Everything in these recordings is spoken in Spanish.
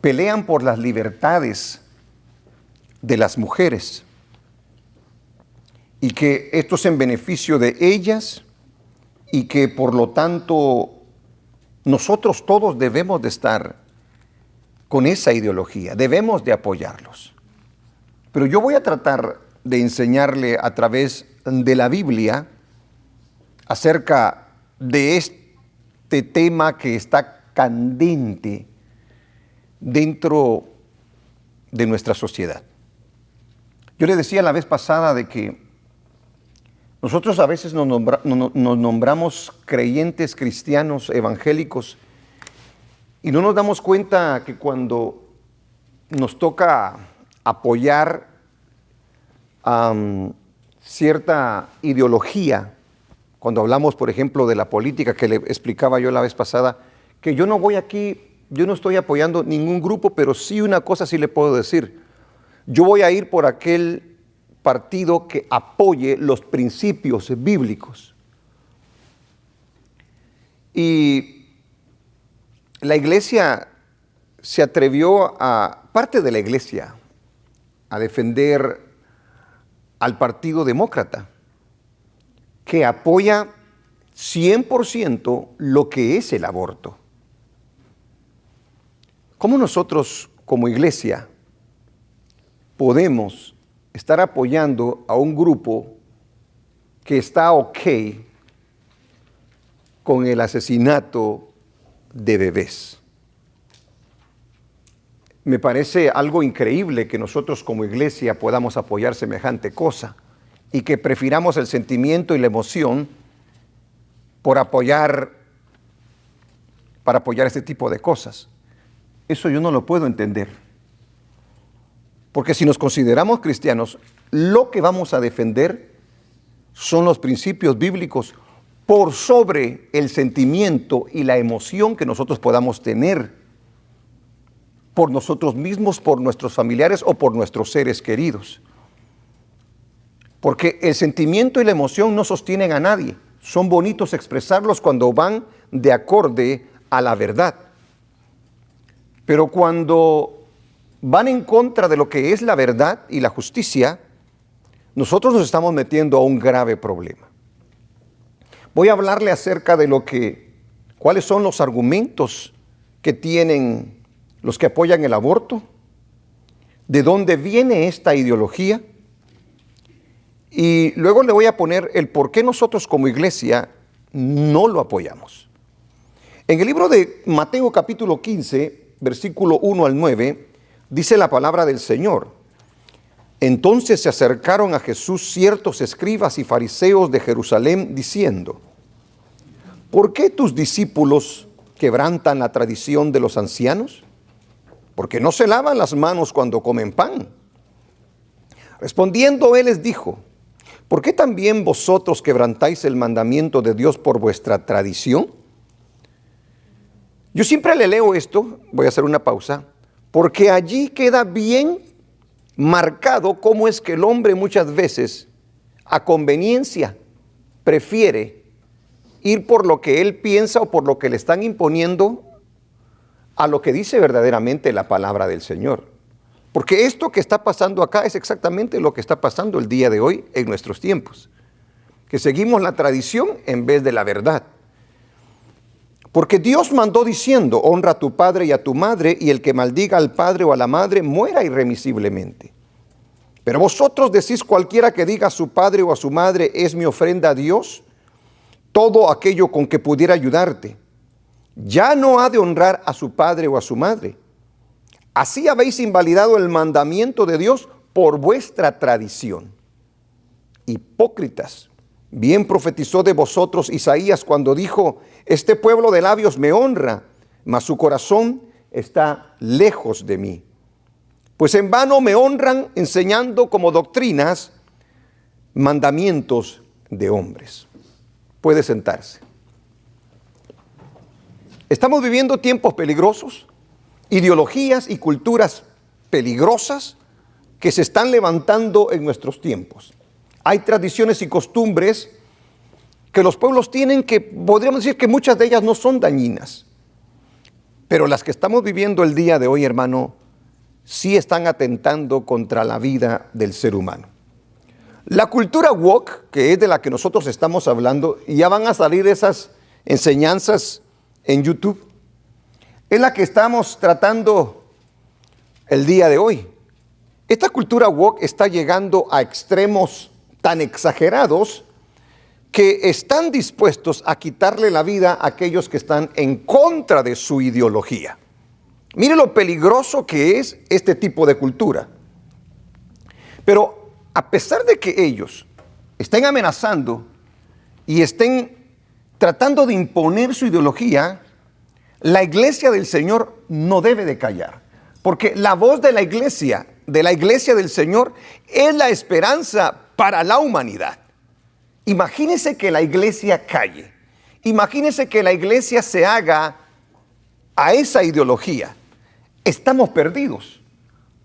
pelean por las libertades de las mujeres y que esto es en beneficio de ellas y que por lo tanto nosotros todos debemos de estar con esa ideología, debemos de apoyarlos. Pero yo voy a tratar de enseñarle a través de la Biblia acerca de este tema que está candente dentro de nuestra sociedad. Yo le decía la vez pasada de que nosotros a veces nos nombramos creyentes cristianos evangélicos y no nos damos cuenta que cuando nos toca apoyar cierta ideología, cuando hablamos, por ejemplo, de la política que le explicaba yo la vez pasada, que yo no voy aquí, yo no estoy apoyando ningún grupo, pero sí una cosa sí le puedo decir. Yo voy a ir por aquel partido que apoye los principios bíblicos. Y la iglesia se atrevió parte de la iglesia, a defender al Partido Demócrata, que apoya 100% lo que es el aborto. ¿Cómo nosotros como iglesia podemos estar apoyando a un grupo que está ok con el asesinato de bebés? Me parece algo increíble que nosotros como iglesia podamos apoyar semejante cosa y que prefiramos el sentimiento y la emoción para apoyar este tipo de cosas. Eso yo no lo puedo entender. Porque si nos consideramos cristianos, lo que vamos a defender son los principios bíblicos por sobre el sentimiento y la emoción que nosotros podamos tener por nosotros mismos, por nuestros familiares o por nuestros seres queridos. Porque el sentimiento y la emoción no sostienen a nadie. Son bonitos expresarlos cuando van de acorde a la verdad. Pero cuando van en contra de lo que es la verdad y la justicia, nosotros nos estamos metiendo a un grave problema. Voy a hablarle acerca de cuáles son los argumentos que tienen los que apoyan el aborto, de dónde viene esta ideología, y luego le voy a poner el por qué nosotros como iglesia no lo apoyamos. En el libro de Mateo capítulo 15, versículo 1 al 9, dice la palabra del Señor: entonces se acercaron a Jesús ciertos escribas y fariseos de Jerusalén, diciendo: ¿por qué tus discípulos quebrantan la tradición de los ancianos? Porque no se lavan las manos cuando comen pan. Respondiendo él les dijo: ¿por qué también vosotros quebrantáis el mandamiento de Dios por vuestra tradición? Yo siempre le leo esto, voy a hacer una pausa, porque allí queda bien marcado cómo es que el hombre muchas veces, a conveniencia, prefiere ir por lo que él piensa o por lo que le están imponiendo a lo que dice verdaderamente la palabra del Señor. Porque esto que está pasando acá es exactamente lo que está pasando el día de hoy en nuestros tiempos. Que seguimos la tradición en vez de la verdad. Porque Dios mandó diciendo: honra a tu padre y a tu madre, y el que maldiga al padre o a la madre muera irremisiblemente. Pero vosotros decís: cualquiera que diga a su padre o a su madre es mi ofrenda a Dios, todo aquello con que pudiera ayudarte, ya no ha de honrar a su padre o a su madre. Así habéis invalidado el mandamiento de Dios por vuestra tradición. Hipócritas, bien profetizó de vosotros Isaías cuando dijo: este pueblo de labios me honra, mas su corazón está lejos de mí. Pues en vano me honran enseñando como doctrinas mandamientos de hombres. Puede sentarse. Estamos viviendo tiempos peligrosos, ideologías y culturas peligrosas que se están levantando en nuestros tiempos. Hay tradiciones y costumbres que los pueblos tienen que podríamos decir que muchas de ellas no son dañinas. Pero las que estamos viviendo el día de hoy, hermano, sí están atentando contra la vida del ser humano. La cultura woke, que es de la que nosotros estamos hablando, y ya van a salir esas enseñanzas en YouTube, es la que estamos tratando el día de hoy. Esta cultura woke está llegando a extremos tan exagerados que están dispuestos a quitarle la vida a aquellos que están en contra de su ideología. Mire lo peligroso que es este tipo de cultura. Pero a pesar de que ellos estén amenazando y estén tratando de imponer su ideología, la iglesia del Señor no debe de callar. Porque la voz de la iglesia del Señor, es la esperanza para la humanidad. Imagínese que la iglesia calle. Imagínese que la iglesia se haga a esa ideología. Estamos perdidos.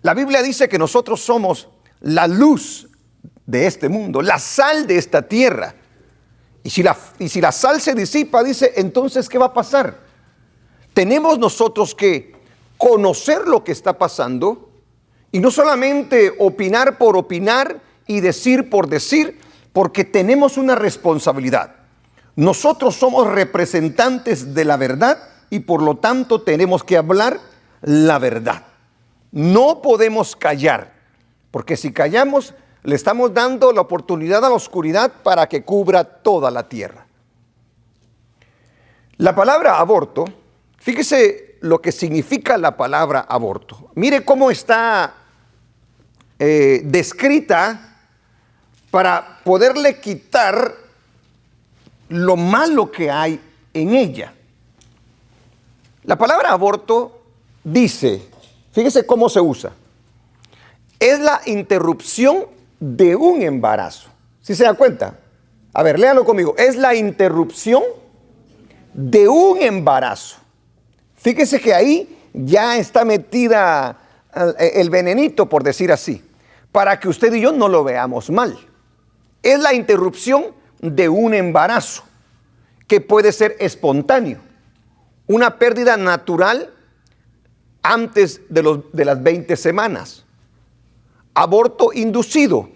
La Biblia dice que nosotros somos la luz de este mundo, la sal de esta tierra. Y si la sal se disipa, dice, entonces, ¿qué va a pasar? Tenemos nosotros que conocer lo que está pasando y no solamente opinar por opinar y decir por decir, porque tenemos una responsabilidad. Nosotros somos representantes de la verdad y por lo tanto tenemos que hablar la verdad. No podemos callar, porque si callamos le estamos dando la oportunidad a la oscuridad para que cubra toda la tierra. La palabra aborto, fíjese lo que significa la palabra aborto. Mire cómo está descrita para poderle quitar lo malo que hay en ella. La palabra aborto dice, fíjese cómo se usa, es la interrupción de un embarazo. ¿Sí se da cuenta? A ver, léalo conmigo. Es la interrupción de un embarazo. Fíjese que ahí ya está metida el venenito, por decir así, para que usted y yo no lo veamos mal. Es la interrupción de un embarazo que puede ser espontáneo, una pérdida natural antes de las 20 semanas. Aborto inducido,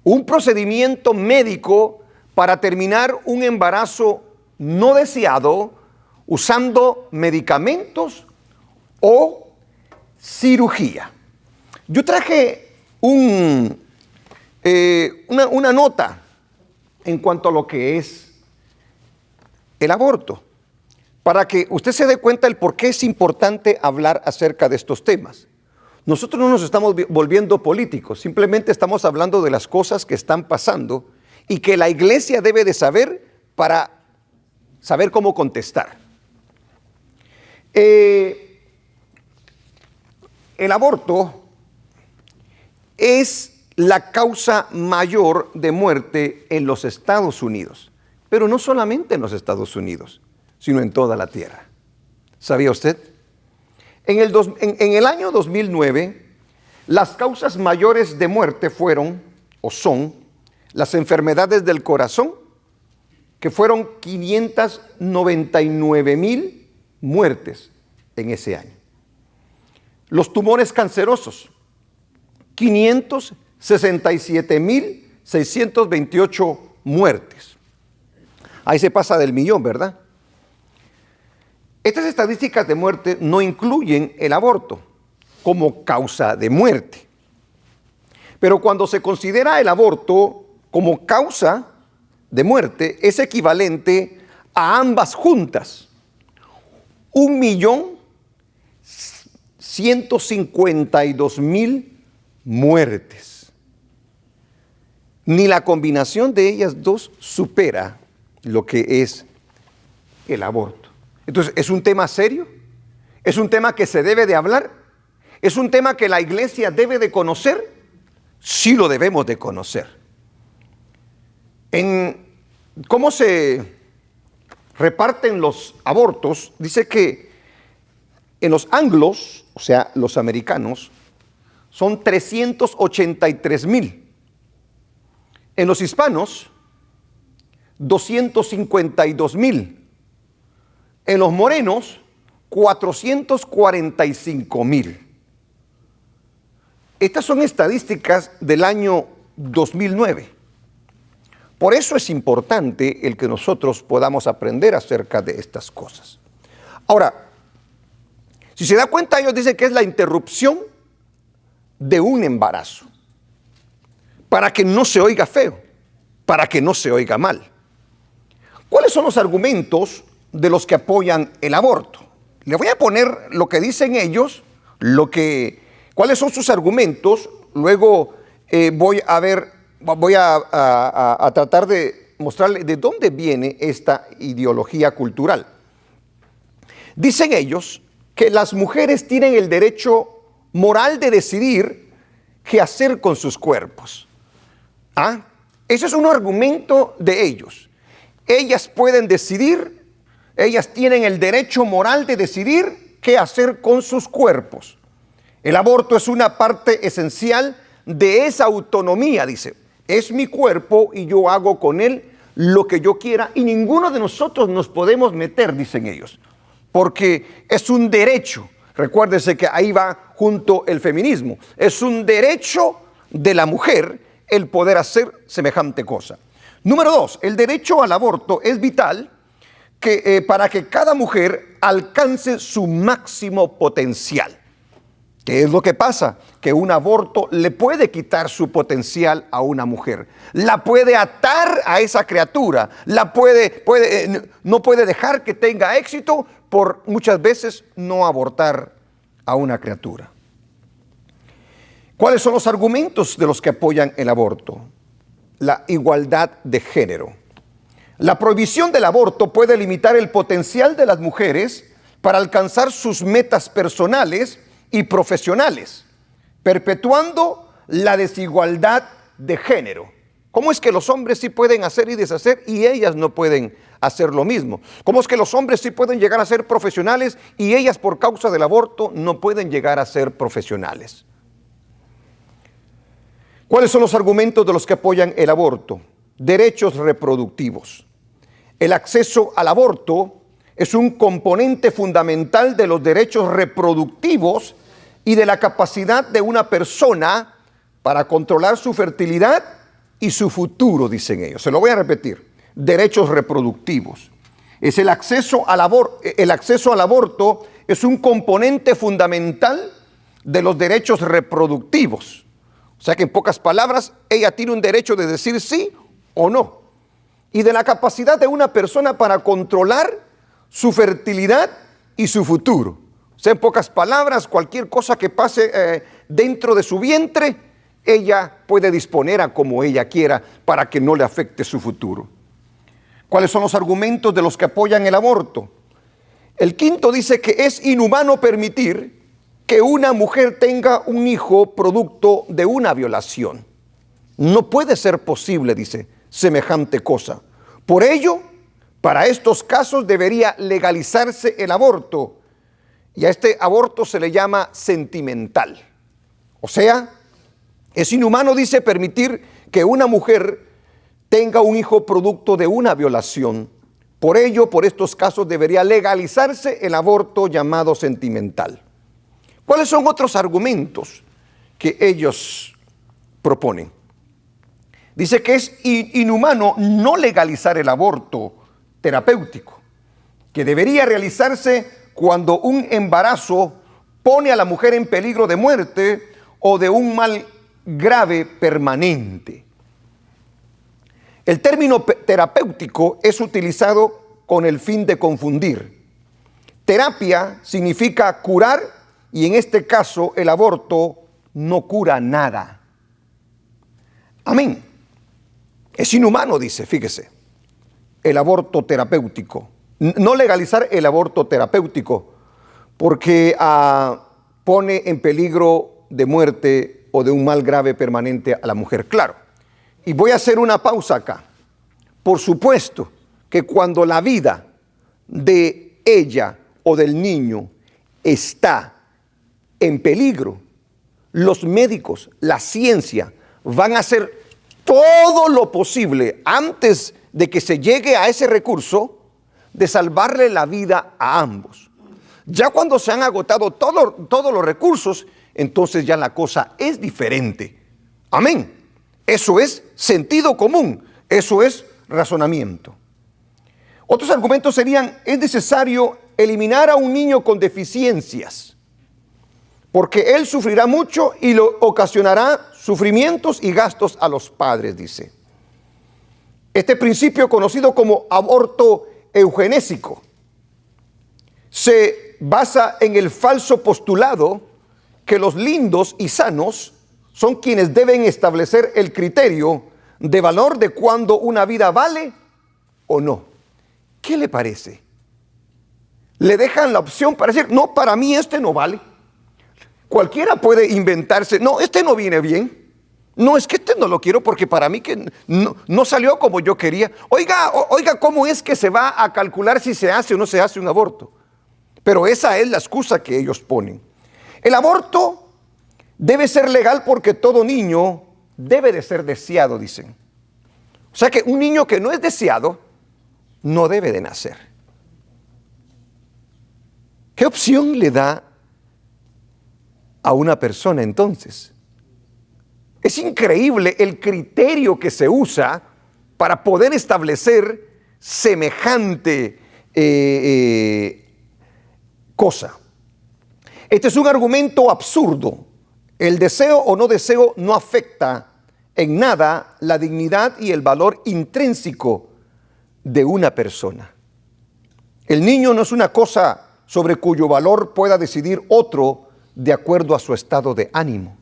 un procedimiento médico para terminar un embarazo no deseado usando medicamentos o cirugía. Yo traje una nota en cuanto a lo que es el aborto, para que usted se dé cuenta el por qué es importante hablar acerca de estos temas. Nosotros no nos estamos volviendo políticos, simplemente estamos hablando de las cosas que están pasando y que la iglesia debe de saber para saber cómo contestar. El aborto es la causa mayor de muerte en los Estados Unidos, pero no solamente en los Estados Unidos, sino en toda la tierra. ¿Sabía usted? En el año 2009, las causas mayores de muerte fueron, o son, las enfermedades del corazón, que fueron 599,000 muertes en ese año. Los tumores cancerosos, 567,628 muertes. Ahí se pasa del millón, ¿verdad? Estas estadísticas de muerte no incluyen el aborto como causa de muerte. Pero cuando se considera el aborto como causa de muerte, es equivalente a ambas juntas. 1,152,000 muertes. Ni la combinación de ellas dos supera lo que es el aborto. Entonces, ¿es un tema serio? ¿Es un tema que se debe de hablar? ¿Es un tema que la iglesia debe de conocer? Sí lo debemos de conocer. En cómo se reparten los abortos, dice que en los anglos, o sea, los americanos, son 383,000. En los hispanos, 252,000. En los morenos, 445,000. Estas son estadísticas del año 2009. Por eso es importante el que nosotros podamos aprender acerca de estas cosas. Ahora, si se da cuenta, ellos dicen que es la interrupción de un embarazo, para que no se oiga feo, para que no se oiga mal. ¿Cuáles son los argumentos de los que apoyan el aborto? Le voy a poner lo que dicen ellos, cuáles son sus argumentos, luego voy a tratar de mostrarle de dónde viene esta ideología cultural. Dicen ellos que las mujeres tienen el derecho moral de decidir qué hacer con sus cuerpos. Ese es un argumento de ellos. Ellas pueden decidir, ellas tienen el derecho moral de decidir qué hacer con sus cuerpos. El aborto es una parte esencial de esa autonomía, dice. Es mi cuerpo y yo hago con él lo que yo quiera y ninguno de nosotros nos podemos meter, dicen ellos, porque es un derecho. Recuérdese que ahí va junto el feminismo. Es un derecho de la mujer el poder hacer semejante cosa. Número 2, el derecho al aborto es vital para que cada mujer alcance su máximo potencial. ¿Qué es lo que pasa? Que un aborto le puede quitar su potencial a una mujer. La puede atar a esa criatura. No puede dejar que tenga éxito por muchas veces no abortar a una criatura. ¿Cuáles son los argumentos de los que apoyan el aborto? La igualdad de género. La prohibición del aborto puede limitar el potencial de las mujeres para alcanzar sus metas personales y profesionales, perpetuando la desigualdad de género. ¿Cómo es que los hombres sí pueden hacer y deshacer y ellas no pueden hacer lo mismo? ¿Cómo es que los hombres sí pueden llegar a ser profesionales y ellas por causa del aborto no pueden llegar a ser profesionales? ¿Cuáles son los argumentos de los que apoyan el aborto? Derechos reproductivos. El acceso al aborto es un componente fundamental de los derechos reproductivos y de la capacidad de una persona para controlar su fertilidad y su futuro, dicen ellos. Se lo voy a repetir. Derechos reproductivos. El acceso al aborto es un componente fundamental de los derechos reproductivos. O sea que en pocas palabras, ella tiene un derecho de decir sí o no. Y de la capacidad de una persona para controlar su fertilidad y su futuro. O sea, en pocas palabras, cualquier cosa que pase dentro de su vientre, ella puede disponer a como ella quiera para que no le afecte su futuro. ¿Cuáles son los argumentos de los que apoyan el aborto? El quinto dice que es inhumano permitir que una mujer tenga un hijo producto de una violación. No puede ser posible, dice, semejante cosa. Por ello, para estos casos debería legalizarse el aborto. Y a este aborto se le llama sentimental. O sea, es inhumano, dice, permitir que una mujer tenga un hijo producto de una violación. Por ello, por estos casos debería legalizarse el aborto llamado sentimental. ¿Cuáles son otros argumentos que ellos proponen? Dice que es inhumano no legalizar el aborto terapéutico, que debería realizarse cuando un embarazo pone a la mujer en peligro de muerte o de un mal grave permanente. El término terapéutico es utilizado con el fin de confundir. Terapia significa curar y en este caso el aborto no cura nada. Amén. Es inhumano, dice, fíjese, el aborto terapéutico. No legalizar el aborto terapéutico porque pone en peligro de muerte o de un mal grave permanente a la mujer. Claro, y voy a hacer una pausa acá. Por supuesto que cuando la vida de ella o del niño está en peligro, los médicos, la ciencia, van a hacer todo lo posible antes de que se llegue a ese recurso de salvarle la vida a ambos. Ya cuando se han agotado todos los recursos, entonces ya la cosa es diferente. Amén. Eso es sentido común, eso es razonamiento. Otros argumentos serían: es necesario eliminar a un niño con deficiencias, porque él sufrirá mucho y lo ocasionará sufrimientos y gastos a los padres, dice. Este principio, conocido como aborto eugenésico, se basa en el falso postulado que los lindos y sanos son quienes deben establecer el criterio de valor de cuándo una vida vale o no. ¿Qué le parece? Le dejan la opción para decir: no, para mí este no vale. Cualquiera puede inventarse: no, este no viene bien. No, es que este no lo quiero porque para mí que no salió como yo quería. Oiga, ¿cómo es que se va a calcular si se hace o no se hace un aborto? Pero esa es la excusa que ellos ponen. El aborto debe ser legal porque todo niño debe de ser deseado, dicen. O sea que un niño que no es deseado no debe de nacer. ¿Qué opción le da a una persona entonces? Es increíble el criterio que se usa para poder establecer semejante cosa. Este es un argumento absurdo. El deseo o no deseo no afecta en nada la dignidad y el valor intrínseco de una persona. El niño no es una cosa sobre cuyo valor pueda decidir otro de acuerdo a su estado de ánimo.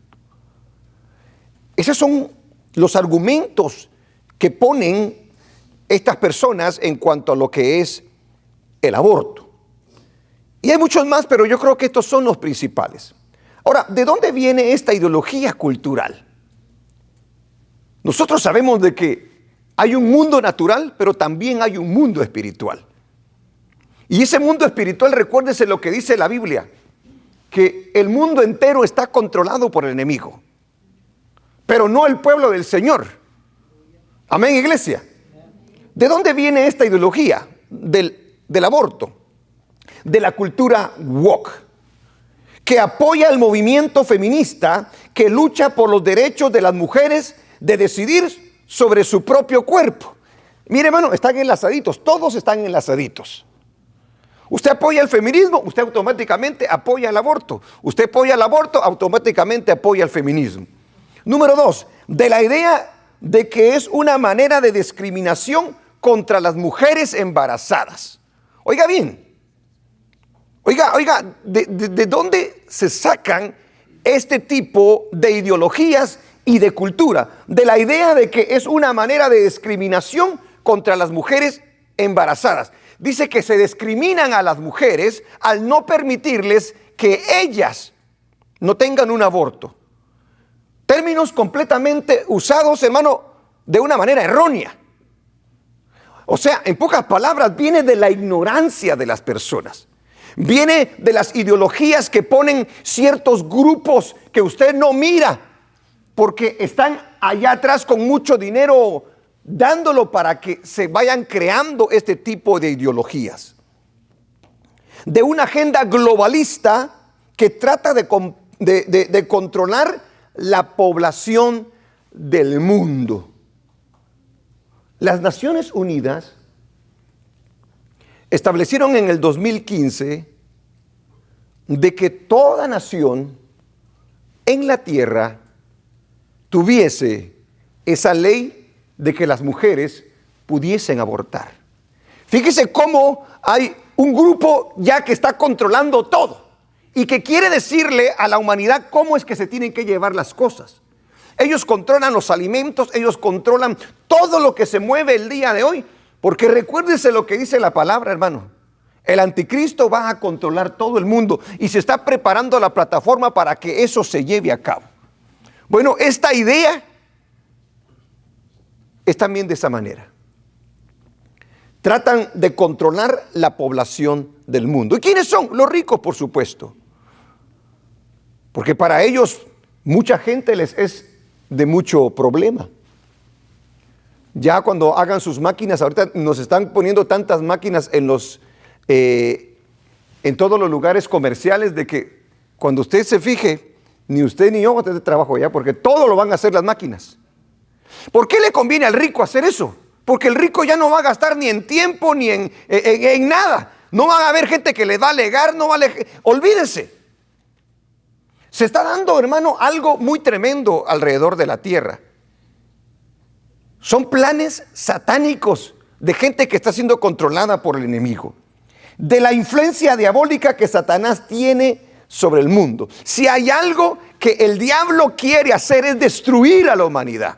Esos son los argumentos que ponen estas personas en cuanto a lo que es el aborto. Y hay muchos más, pero yo creo que estos son los principales. Ahora, ¿de dónde viene esta ideología cultural? Nosotros sabemos de que hay un mundo natural, pero también hay un mundo espiritual. Y ese mundo espiritual, recuérdese lo que dice la Biblia, que el mundo entero está controlado por el enemigo, pero no el pueblo del Señor. Amén, iglesia. ¿De dónde viene esta ideología del aborto? De la cultura woke, que apoya el movimiento feminista que lucha por los derechos de las mujeres de decidir sobre su propio cuerpo. Mire, hermano, están enlazaditos, todos están enlazaditos. Usted apoya el feminismo, usted automáticamente apoya el aborto. Usted apoya el aborto, automáticamente apoya el feminismo. Número 2, de la idea de que es una manera de discriminación contra las mujeres embarazadas. Oiga bien, ¿de dónde se sacan este tipo de ideologías y de cultura? De la idea de que es una manera de discriminación contra las mujeres embarazadas. Dice que se discriminan a las mujeres al no permitirles que ellas no tengan un aborto. Términos completamente usados, hermano, de una manera errónea. O sea, en pocas palabras, viene de la ignorancia de las personas. Viene de las ideologías que ponen ciertos grupos que usted no mira, porque están allá atrás con mucho dinero dándolo para que se vayan creando este tipo de ideologías. De una agenda globalista que trata de controlar la población del mundo. Las Naciones Unidas establecieron en el 2015 de que toda nación en la tierra tuviese esa ley de que las mujeres pudiesen abortar. Fíjese cómo hay un grupo ya que está controlando todo y que quiere decirle a la humanidad cómo es que se tienen que llevar las cosas. Ellos controlan los alimentos, ellos controlan todo lo que se mueve el día de hoy, porque recuérdese lo que dice la palabra, hermano. El anticristo va a controlar todo el mundo y se está preparando la plataforma para que eso se lleve a cabo. Bueno, esta idea es también de esa manera. Tratan de controlar la población del mundo. ¿Y quiénes son? Los ricos, por supuesto. Porque para ellos mucha gente les es de mucho problema. Ya cuando hagan sus máquinas, ahorita nos están poniendo tantas máquinas en en todos los lugares comerciales de que cuando usted se fije, ni usted ni yo vamos a tener trabajo ya, porque todo lo van a hacer las máquinas. ¿Por qué le conviene al rico hacer eso? Porque el rico ya no va a gastar ni en tiempo ni en nada. No va a haber gente que le va a alegar, olvídese. Se está dando, hermano, algo muy tremendo alrededor de la tierra. Son planes satánicos de gente que está siendo controlada por el enemigo. De la influencia diabólica que Satanás tiene sobre el mundo. Si hay algo que el diablo quiere hacer es destruir a la humanidad.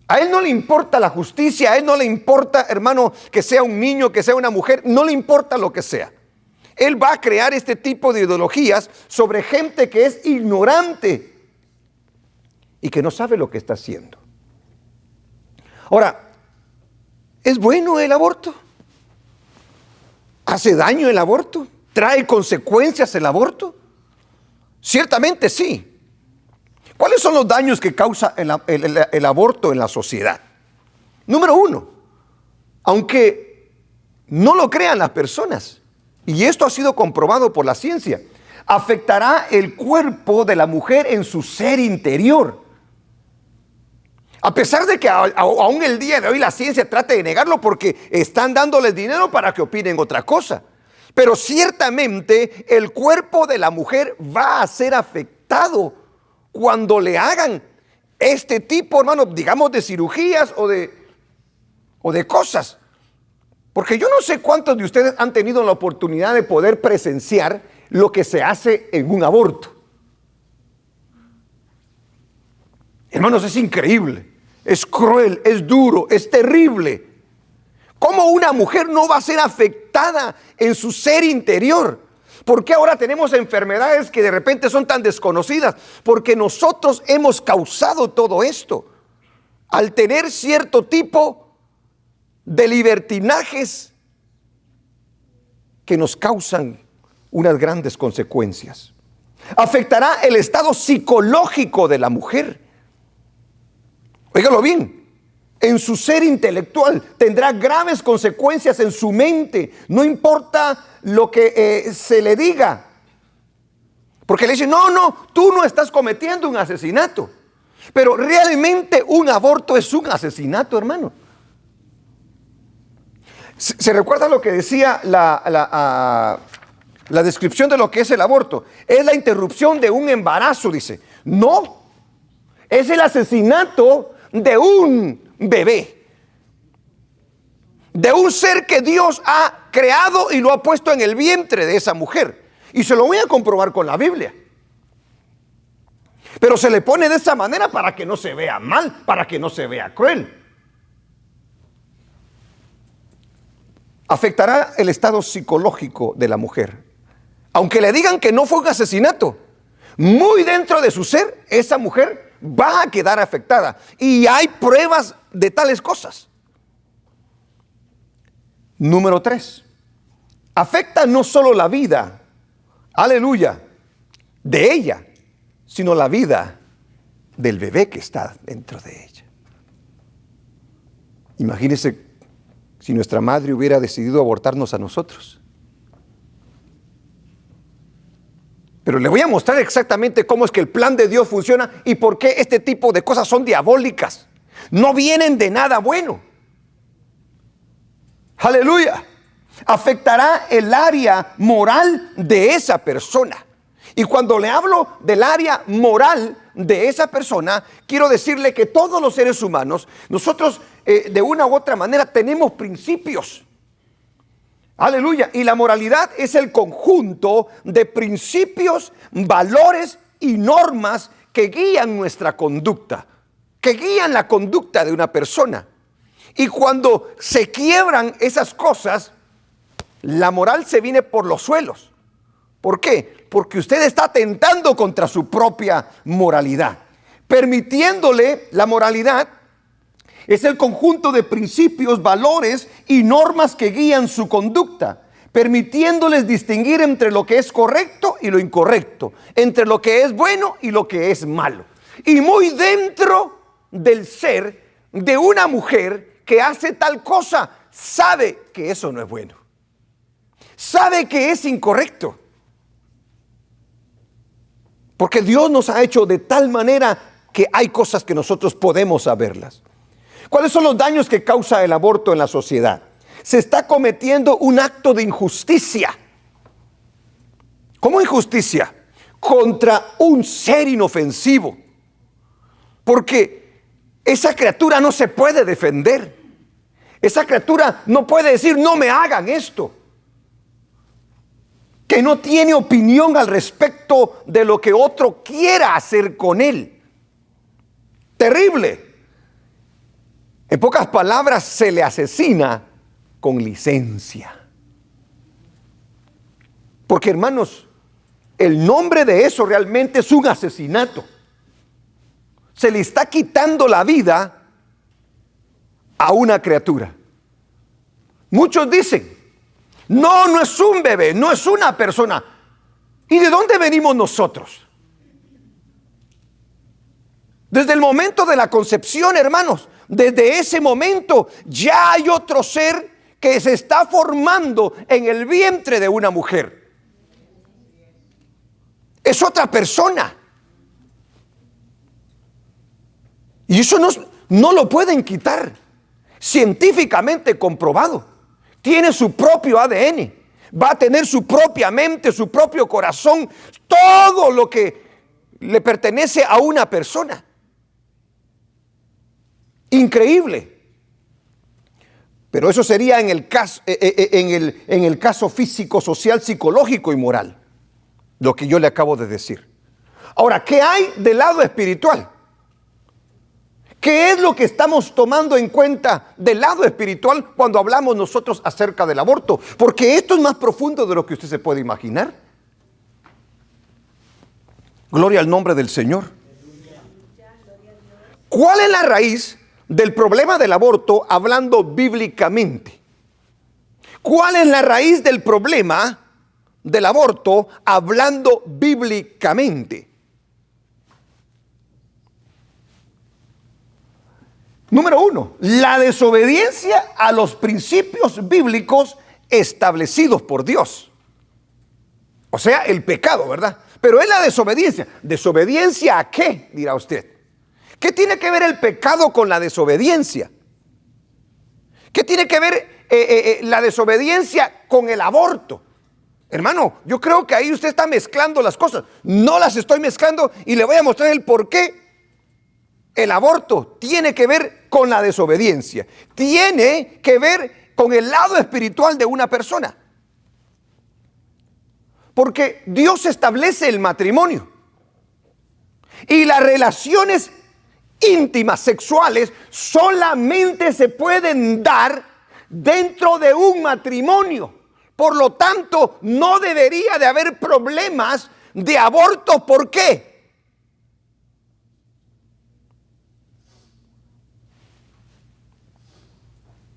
A él no le importa la justicia, a él no le importa, hermano, que sea un niño, que sea una mujer, no le importa lo que sea. Él va a crear este tipo de ideologías sobre gente que es ignorante y que no sabe lo que está haciendo. Ahora, ¿es bueno el aborto? ¿Hace daño el aborto? ¿Trae consecuencias el aborto? Ciertamente sí. ¿Cuáles son los daños que causa el aborto en la sociedad? Número uno, aunque no lo crean las personas, y esto ha sido comprobado por la ciencia, afectará el cuerpo de la mujer en su ser interior. A pesar de que aún el día de hoy la ciencia trate de negarlo porque están dándoles dinero para que opinen otra cosa. Pero ciertamente el cuerpo de la mujer va a ser afectado cuando le hagan este tipo, hermano, digamos de cirugías o de cosas. Porque yo no sé cuántos de ustedes han tenido la oportunidad de poder presenciar lo que se hace en un aborto. Hermanos, es increíble, es cruel, es duro, es terrible. ¿Cómo una mujer no va a ser afectada en su ser interior? ¿Por qué ahora tenemos enfermedades que de repente son tan desconocidas? Porque nosotros hemos causado todo esto. Al tener cierto tipo de libertinajes que nos causan unas grandes consecuencias. Afectará el estado psicológico de la mujer. Óigalo bien. En su ser intelectual tendrá graves consecuencias en su mente. No importa lo que se le diga. Porque le dicen, no, tú no estás cometiendo un asesinato. Pero realmente un aborto es un asesinato, hermano. ¿Se recuerda lo que decía la descripción de lo que es el aborto? Es la interrupción de un embarazo, dice. No, es el asesinato de un bebé, de un ser que Dios ha creado y lo ha puesto en el vientre de esa mujer. Y se lo voy a comprobar con la Biblia. Pero se le pone de esa manera para que no se vea mal, para que no se vea cruel. Afectará el estado psicológico de la mujer. Aunque le digan que no fue un asesinato, muy dentro de su ser, esa mujer va a quedar afectada. Y hay pruebas de tales cosas. Número 3. Afecta no solo la vida, aleluya, de ella, sino la vida del bebé que está dentro de ella. Imagínese si nuestra madre hubiera decidido abortarnos a nosotros. Pero le voy a mostrar exactamente cómo es que el plan de Dios funciona y por qué este tipo de cosas son diabólicas. No vienen de nada bueno. Aleluya. Afectará el área moral de esa persona. Y cuando le hablo del área moral de esa persona, quiero decirle que todos los seres humanos, nosotros de una u otra manera tenemos principios. Aleluya. Y la moralidad es el conjunto de principios, valores y normas que guían nuestra conducta, que guían la conducta de una persona. Y cuando se quiebran esas cosas, la moral se viene por los suelos. ¿Por qué? Porque usted está atentando contra su propia moralidad. Permitiéndole la moralidad es el conjunto de principios, valores y normas que guían su conducta, permitiéndoles distinguir entre lo que es correcto y lo incorrecto, entre lo que es bueno y lo que es malo. Y muy dentro del ser de una mujer que hace tal cosa, sabe que eso no es bueno. sabe que es incorrecto. Porque Dios nos ha hecho de tal manera que hay cosas que nosotros podemos saberlas. ¿Cuáles son los daños que causa el aborto en la sociedad? Se está cometiendo un acto de injusticia. ¿Cómo injusticia? Contra un ser inofensivo. Porque esa criatura no se puede defender. Esa criatura no puede decir, no me hagan esto. Que no tiene opinión al respecto de lo que otro quiera hacer con él. Terrible. En pocas palabras, se le asesina con licencia. Porque, hermanos, el nombre de eso realmente es un asesinato. Se le está quitando la vida a una criatura. Muchos dicen, no es un bebé, no es una persona. ¿Y de dónde venimos nosotros? Desde el momento de la concepción, hermanos, desde ese momento ya hay otro ser que se está formando en el vientre de una mujer. Es otra persona. Y eso no lo pueden quitar. Científicamente comprobado. Tiene su propio ADN. Va a tener su propia mente, su propio corazón. Todo lo que le pertenece a una persona. Increíble. Pero eso sería en el caso físico, social, psicológico y moral. Lo que yo le acabo de decir. Ahora, ¿qué hay del lado espiritual? ¿Qué es lo que estamos tomando en cuenta del lado espiritual cuando hablamos nosotros acerca del aborto? Porque esto es más profundo de lo que usted se puede imaginar. Gloria al nombre del Señor. ¿Cuál es la raíz del problema del aborto hablando bíblicamente? ¿Cuál es la raíz del problema del aborto hablando bíblicamente? Número 1, la desobediencia a los principios bíblicos establecidos por Dios. O sea, el pecado, ¿verdad? Pero es la desobediencia. ¿Desobediencia a qué? Dirá usted. ¿Qué tiene que ver el pecado con la desobediencia? ¿Qué tiene que ver la desobediencia con el aborto? Hermano, yo creo que ahí usted está mezclando las cosas. No las estoy mezclando y le voy a mostrar el por qué. El aborto tiene que ver con la desobediencia. Tiene que ver con el lado espiritual de una persona. Porque Dios establece el matrimonio. Y las relaciones íntimas, sexuales, solamente se pueden dar dentro de un matrimonio. Por lo tanto, no debería de haber problemas de aborto. ¿Por qué?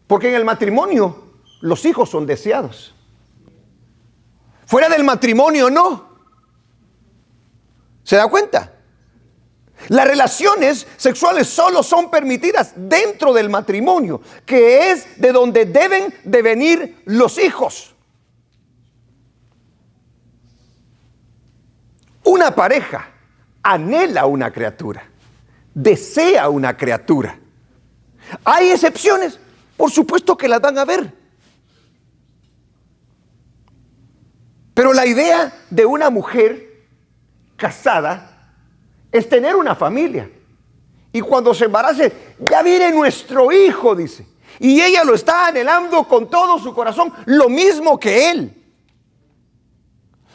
Porque en el matrimonio los hijos son deseados. Fuera del matrimonio no. ¿Se da cuenta? Las relaciones sexuales solo son permitidas dentro del matrimonio, que es de donde deben de venir los hijos. Una pareja anhela una criatura, desea una criatura. ¿Hay excepciones? Por supuesto que las van a ver. Pero la idea de una mujer casada es tener una familia. Y cuando se embarace, ya viene nuestro hijo, dice. Y ella lo está anhelando con todo su corazón, lo mismo que él.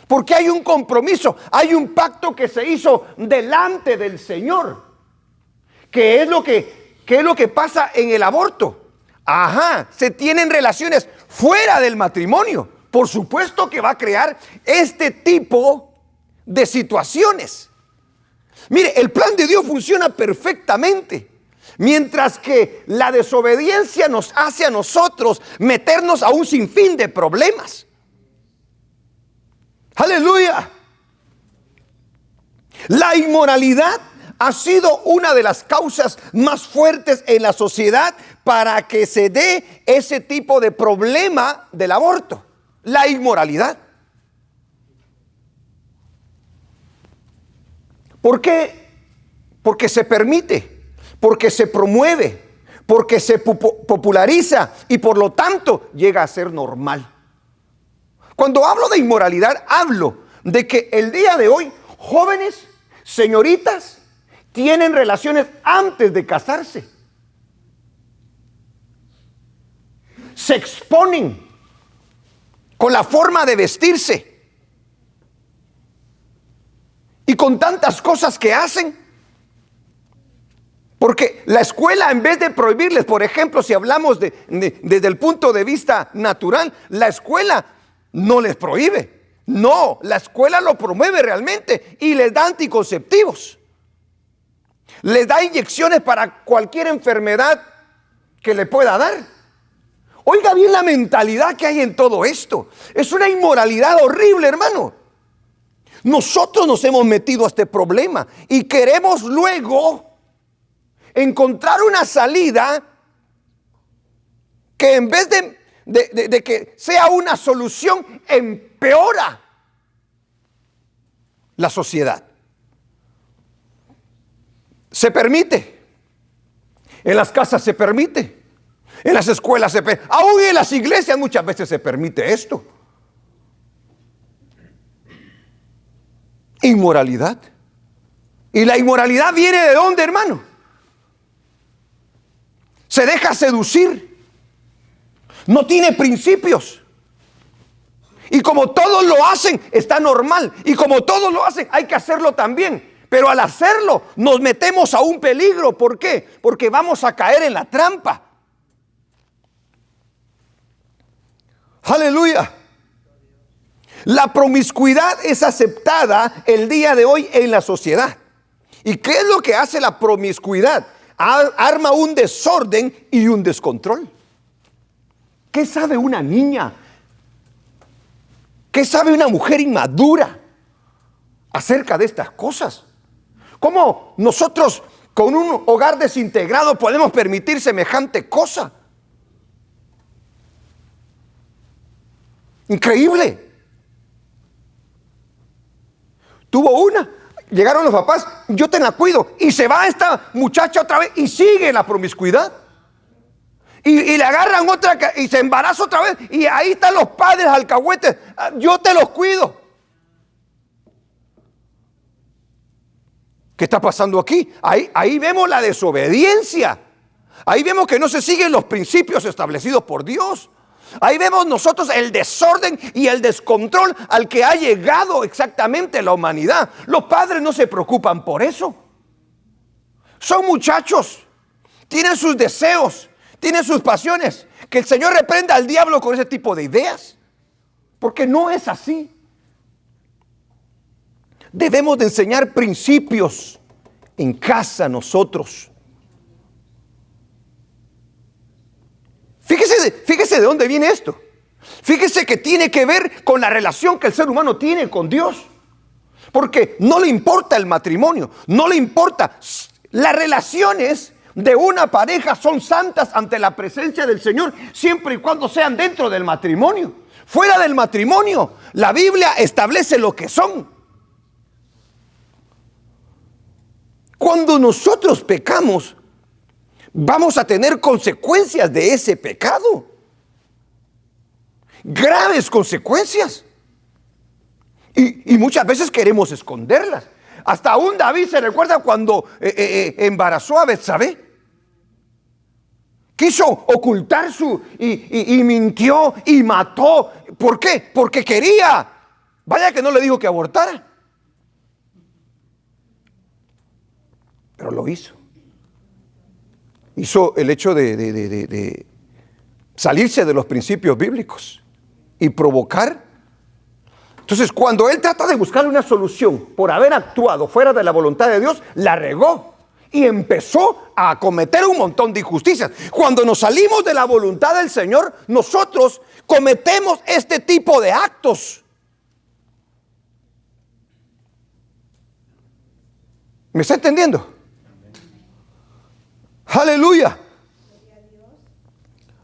Porque hay un compromiso, hay un pacto que se hizo delante del Señor. ¿Qué es lo que pasa en el aborto? Ajá, se tienen relaciones fuera del matrimonio. Por supuesto que va a crear este tipo de situaciones. Mire, el plan de Dios funciona perfectamente. Mientras que la desobediencia nos hace a nosotros meternos a un sinfín de problemas. ¡Aleluya! La inmoralidad ha sido una de las causas más fuertes en la sociedad para que se dé ese tipo de problema del aborto. la inmoralidad. ¿Por qué? Porque se permite, porque se promueve, porque se populariza y por lo tanto llega a ser normal. Cuando hablo de inmoralidad, hablo de que el día de hoy jóvenes, señoritas, tienen relaciones antes de casarse. Se exponen con la forma de vestirse y con tantas cosas que hacen. Porque la escuela, en vez de prohibirles, por ejemplo, si hablamos desde el punto de vista natural, la escuela no les prohíbe. No, la escuela lo promueve realmente y les da anticonceptivos. Les da inyecciones para cualquier enfermedad que le pueda dar. Oiga bien la mentalidad que hay en todo esto. Es una inmoralidad horrible, hermano. Nosotros nos hemos metido a este problema y queremos luego encontrar una salida que en vez de que sea una solución, empeora la sociedad. Se permite. En las casas se permite. En las escuelas se permite. Aún en las iglesias muchas veces se permite esto. Inmoralidad. ¿Y la inmoralidad viene de dónde, hermano? Se deja seducir. No tiene principios. Y como todos lo hacen, está normal. Y como todos lo hacen, hay que hacerlo también. Pero al hacerlo, nos metemos a un peligro. ¿Por qué? Porque vamos a caer en la trampa. Aleluya. La promiscuidad es aceptada el día de hoy en la sociedad. ¿Y qué es lo que hace la promiscuidad? Arma un desorden y un descontrol. ¿Qué sabe una niña? ¿Qué sabe una mujer inmadura acerca de estas cosas? ¿Cómo nosotros con un hogar desintegrado podemos permitir semejante cosa? Increíble. Tuvo una, llegaron los papás, yo te la cuido, y se va esta muchacha otra vez y sigue la promiscuidad. Y le agarran otra y se embaraza otra vez, y ahí están los padres alcahuetes, yo te los cuido. ¿Qué está pasando aquí? Ahí vemos la desobediencia. Ahí vemos que no se siguen los principios establecidos por Dios. Ahí vemos nosotros el desorden y el descontrol al que ha llegado exactamente la humanidad. Los padres no se preocupan por eso. Son muchachos, tienen sus deseos, tienen sus pasiones. Que el Señor reprenda al diablo con ese tipo de ideas, porque no es así. Debemos de enseñar principios en casa nosotros. Fíjese de dónde viene esto. Fíjese que tiene que ver con la relación que el ser humano tiene con Dios. Porque no le importa el matrimonio, no le importa. Las relaciones de una pareja son santas ante la presencia del Señor, siempre y cuando sean dentro del matrimonio. Fuera del matrimonio, la Biblia establece lo que son. Cuando nosotros pecamos, vamos a tener consecuencias de ese pecado. Graves consecuencias. Y muchas veces queremos esconderlas. Hasta aún David se recuerda cuando embarazó a Betsabé. Quiso ocultar y mintió y mató. ¿Por qué? Porque quería. Vaya que no le dijo que abortara. Pero lo hizo. Hizo el hecho de salirse de los principios bíblicos y provocar. Entonces, cuando él trata de buscar una solución por haber actuado fuera de la voluntad de Dios, la regó y empezó a cometer un montón de injusticias. Cuando nos salimos de la voluntad del Señor, nosotros cometemos este tipo de actos. ¿Me está entendiendo? Aleluya.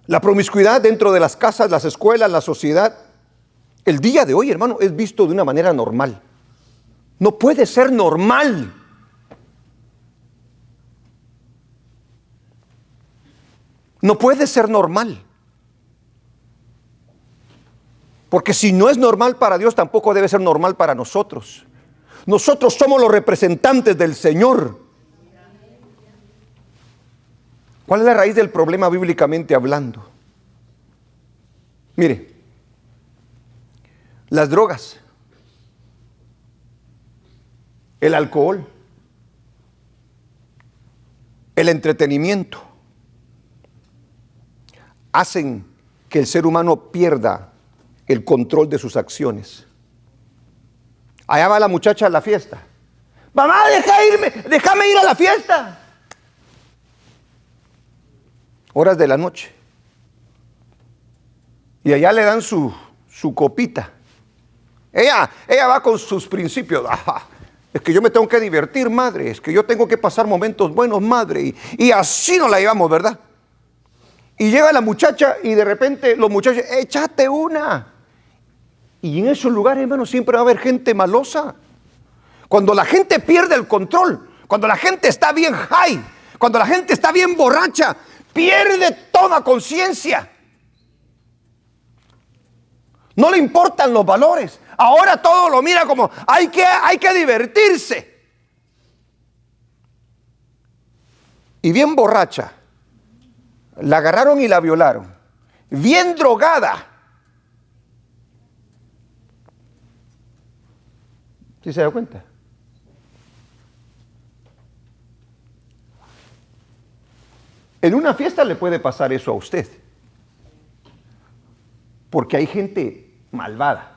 La promiscuidad dentro de las casas, las escuelas, la sociedad El día de hoy, hermano, es visto de una manera normal. No puede ser normal. No puede ser normal. Porque si no es normal para Dios, tampoco debe ser normal para nosotros. Nosotros somos los representantes del Señor. ¿Cuál es la raíz del problema bíblicamente hablando? Mire, las drogas, el alcohol, el entretenimiento, hacen que el ser humano pierda el control de sus acciones. Allá va la muchacha a la fiesta. Mamá, déjame ir a la fiesta. Horas de la noche. Y allá le dan su copita. Ella va con sus principios. Es que yo me tengo que divertir, madre. Es que yo tengo que pasar momentos buenos, madre. Y así nos la llevamos, ¿verdad? Y llega la muchacha y de repente los muchachos, échate una. Y en esos lugares, hermano, siempre va a haber gente malosa. Cuando la gente pierde el control, cuando la gente está bien high, cuando la gente está bien borracha, pierde toda conciencia. No le importan los valores. Ahora todo lo mira como hay que divertirse. Y bien borracha. La agarraron y la violaron. Bien drogada. ¿Sí se da cuenta? En una fiesta le puede pasar eso a usted. Porque hay gente malvada.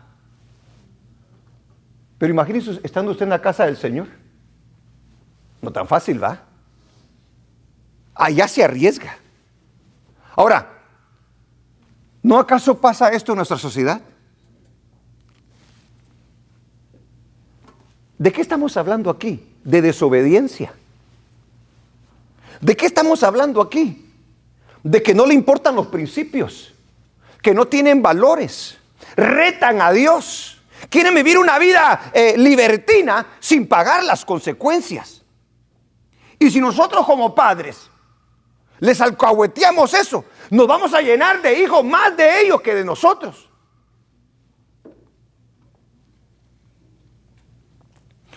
Pero imagínese estando usted en la casa del Señor. No tan fácil, ¿va? Allá se arriesga. Ahora, ¿no acaso pasa esto en nuestra sociedad? ¿De qué estamos hablando aquí? De desobediencia. ¿De qué estamos hablando aquí? De que no le importan los principios, que no tienen valores, retan a Dios, quieren vivir una vida libertina sin pagar las consecuencias. Y si nosotros como padres les alcahueteamos eso, nos vamos a llenar de hijos más de ellos que de nosotros.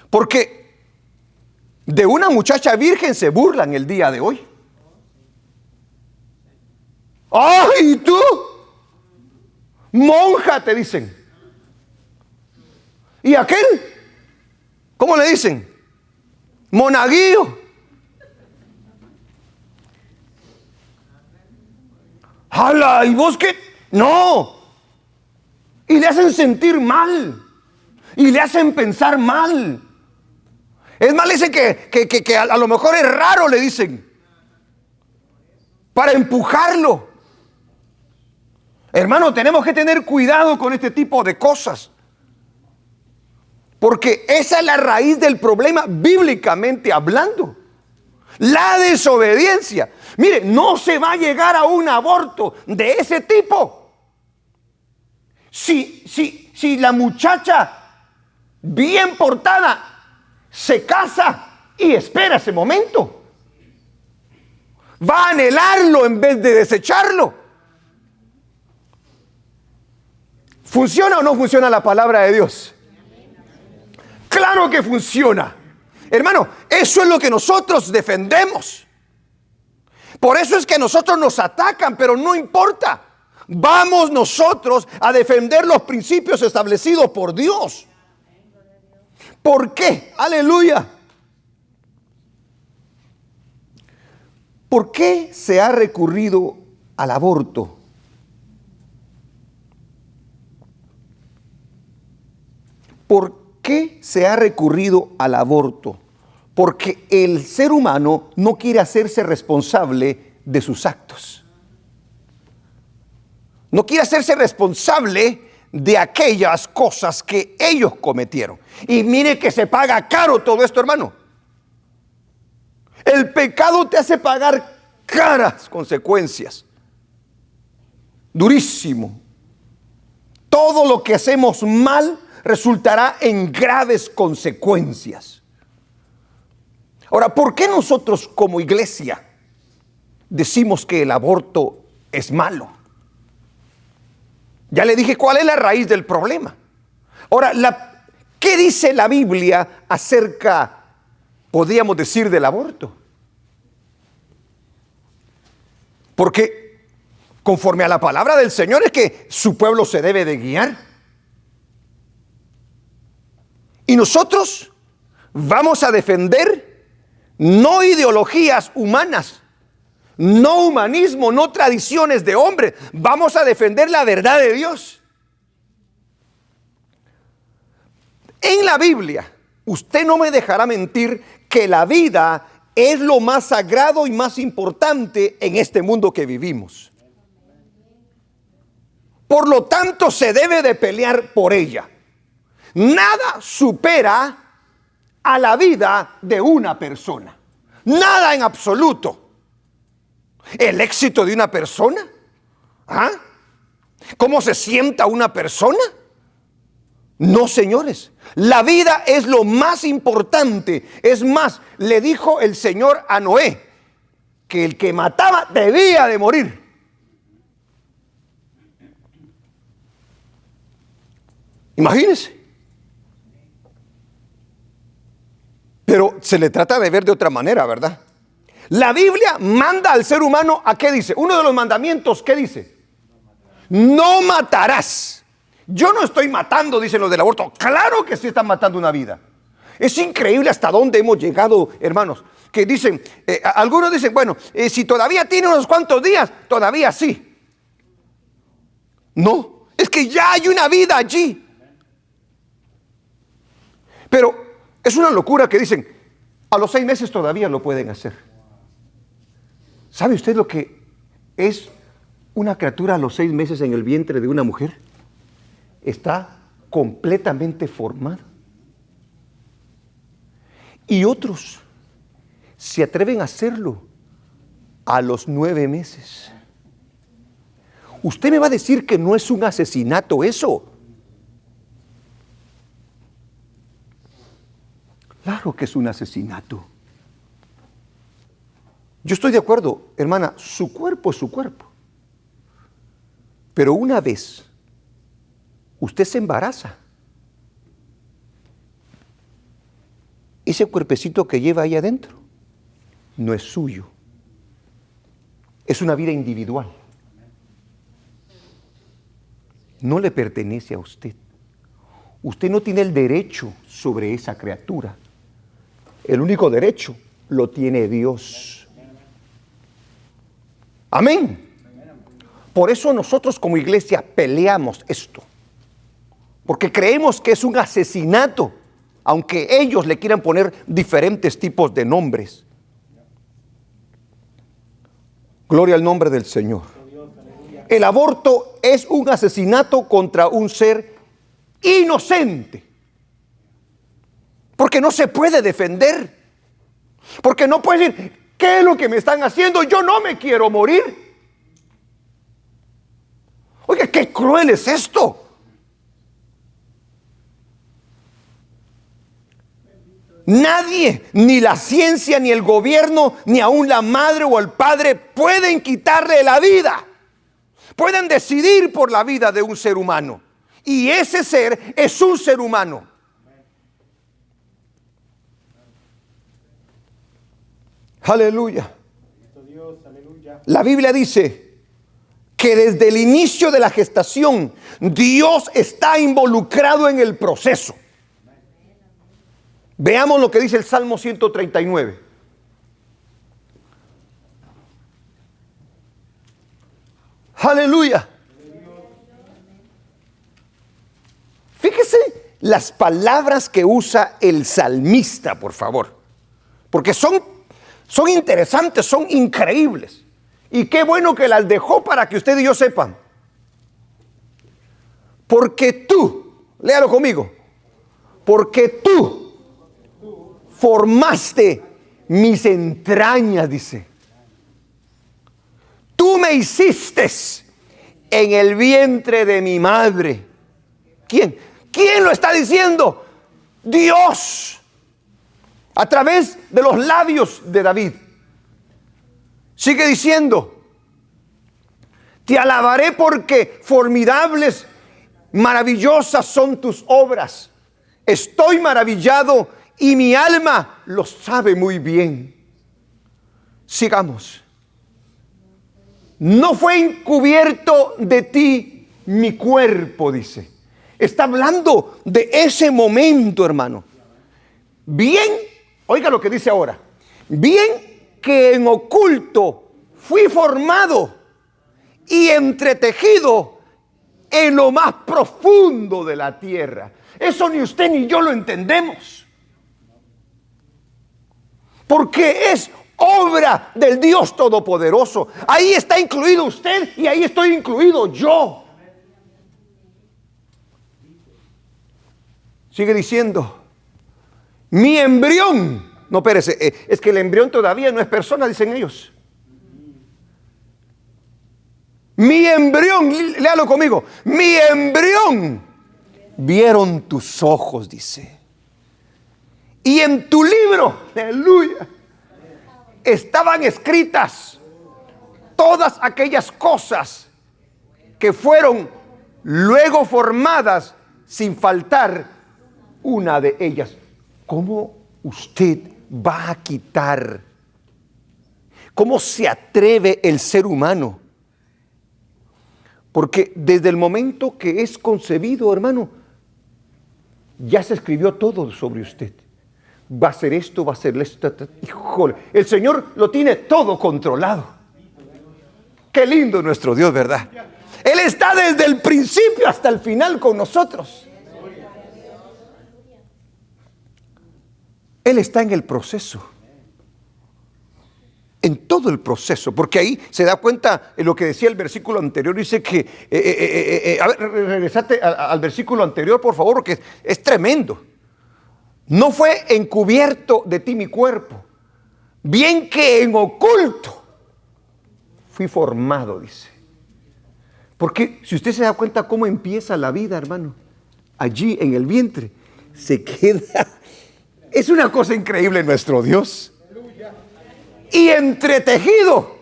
Porque de una muchacha virgen se burlan el día de hoy. ¡Ay, tú! Monja, te dicen. ¿Y aquel? ¿Cómo le dicen? Monaguillo. ¡Hala! ¿Y vos qué? No. Y le hacen sentir mal. Y le hacen pensar mal. Es más, le dicen que a lo mejor es raro, le dicen. Para empujarlo. Hermano, tenemos que tener cuidado con este tipo de cosas. Porque esa es la raíz del problema bíblicamente hablando. La desobediencia. Mire, no se va a llegar a un aborto de ese tipo. Si la muchacha bien portada se casa y espera ese momento, va a anhelarlo en vez de desecharlo. ¿Funciona o no funciona la palabra de Dios? Claro que funciona. Hermano, eso es lo que nosotros defendemos. Por eso es que nosotros nos atacan, pero no importa. Vamos nosotros a defender los principios establecidos por Dios. ¿Por qué? Aleluya. ¿Por qué se ha recurrido al aborto? ¿Por qué se ha recurrido al aborto? Porque el ser humano no quiere hacerse responsable de sus actos. No quiere hacerse responsable de aquellas cosas que ellos cometieron. Y mire que se paga caro todo esto, hermano. El pecado te hace pagar caras consecuencias. Durísimo. todo lo que hacemos mal resultará en graves consecuencias. Ahora, ¿por qué nosotros como iglesia decimos que el aborto es malo? Ya le dije cuál es la raíz del problema. Ahora, ¿qué dice la Biblia acerca, podríamos decir, del aborto? Porque conforme a la palabra del Señor es que su pueblo se debe de guiar. Y nosotros vamos a defender no ideologías humanas, no humanismo, no tradiciones de hombre. Vamos a defender la verdad de Dios. En la Biblia, usted no me dejará mentir que la vida es lo más sagrado y más importante en este mundo que vivimos. Por lo tanto, se debe de pelear por ella. Nada supera a la vida de una persona. Nada en absoluto. ¿El éxito de una persona? ¿Ah? ¿Cómo se sienta una persona? No, señores. La vida es lo más importante. Es más, le dijo el Señor a Noé que el que mataba debía de morir. Imagínense. Pero se le trata de ver de otra manera, ¿verdad? La Biblia manda al ser humano a ¿qué dice? Uno de los mandamientos, ¿qué dice? No matarás. Yo no estoy matando, dicen los del aborto. Claro que sí están matando una vida. Es increíble hasta dónde hemos llegado, hermanos. Que dicen, algunos dicen, bueno, si todavía tiene unos cuantos días, todavía sí. No, es que ya hay una vida allí. Pero es una locura que dicen, a los 6 meses todavía lo pueden hacer. ¿Sabe usted lo que es una criatura a los 6 meses en el vientre de una mujer? Está completamente formada. Y otros se atreven a hacerlo a los 9 meses. Usted me va a decir que no es un asesinato eso. Claro que es un asesinato. Yo estoy de acuerdo, hermana, su cuerpo es su cuerpo. Pero una vez usted se embaraza, ese cuerpecito que lleva ahí adentro no es suyo. Es una vida individual. No le pertenece a usted. Usted no tiene el derecho sobre esa criatura. El único derecho lo tiene Dios. Amén. Por eso nosotros como iglesia peleamos esto. Porque creemos que es un asesinato, aunque ellos le quieran poner diferentes tipos de nombres. Gloria al nombre del Señor. El aborto es un asesinato contra un ser inocente. Porque no se puede defender. Porque no puede decir, ¿qué es lo que me están haciendo? Yo no me quiero morir. Oiga, qué cruel es esto. Nadie, ni la ciencia, ni el gobierno, ni aún la madre o el padre pueden quitarle la vida. Pueden decidir por la vida de un ser humano. Y ese ser es un ser humano. Aleluya. La Biblia dice que desde el inicio de la gestación Dios está involucrado en el proceso. Veamos lo que dice el Salmo 139. Aleluya. Fíjese las palabras que usa el salmista, por favor. Porque son interesantes, son increíbles. Y qué bueno que las dejó para que usted y yo sepan. Porque tú, léalo conmigo, porque tú formaste mis entrañas, dice. Tú me hiciste en el vientre de mi madre. ¿Quién? ¿Quién lo está diciendo? Dios. A través de los labios de David. Sigue diciendo: te alabaré porque formidables, maravillosas son tus obras. Estoy maravillado y mi alma lo sabe muy bien. Sigamos. No fue encubierto de ti mi cuerpo, dice. Está hablando de ese momento, hermano. Bien, oiga lo que dice ahora. Bien que en oculto fui formado y entretejido en lo más profundo de la tierra. Eso ni usted ni yo lo entendemos. Porque es obra del Dios Todopoderoso. Ahí está incluido usted y ahí estoy incluido yo. Sigue diciendo: mi embrión. No, espérese, es que el embrión todavía no es persona, dicen ellos. Mi embrión, léalo conmigo. Mi embrión vieron tus ojos, dice. Y en tu libro, aleluya, estaban escritas todas aquellas cosas que fueron luego formadas, sin faltar una de ellas. ¿Cómo usted va a quitar? ¿Cómo se atreve el ser humano? Porque desde el momento que es concebido, hermano, ya se escribió todo sobre usted. Va a ser esto, va a ser esto. Híjole, el Señor lo tiene todo controlado. Qué lindo nuestro Dios, ¿verdad? Él está desde el principio hasta el final con nosotros. Él está en el proceso. En todo el proceso, porque ahí se da cuenta en lo que decía el versículo anterior. Dice que, a ver, regresate al versículo anterior, por favor, porque es tremendo. No fue encubierto de ti mi cuerpo, bien que en oculto fui formado, dice. Porque si usted se da cuenta cómo empieza la vida, hermano, allí en el vientre, se queda. Es una cosa increíble nuestro Dios. Y entretejido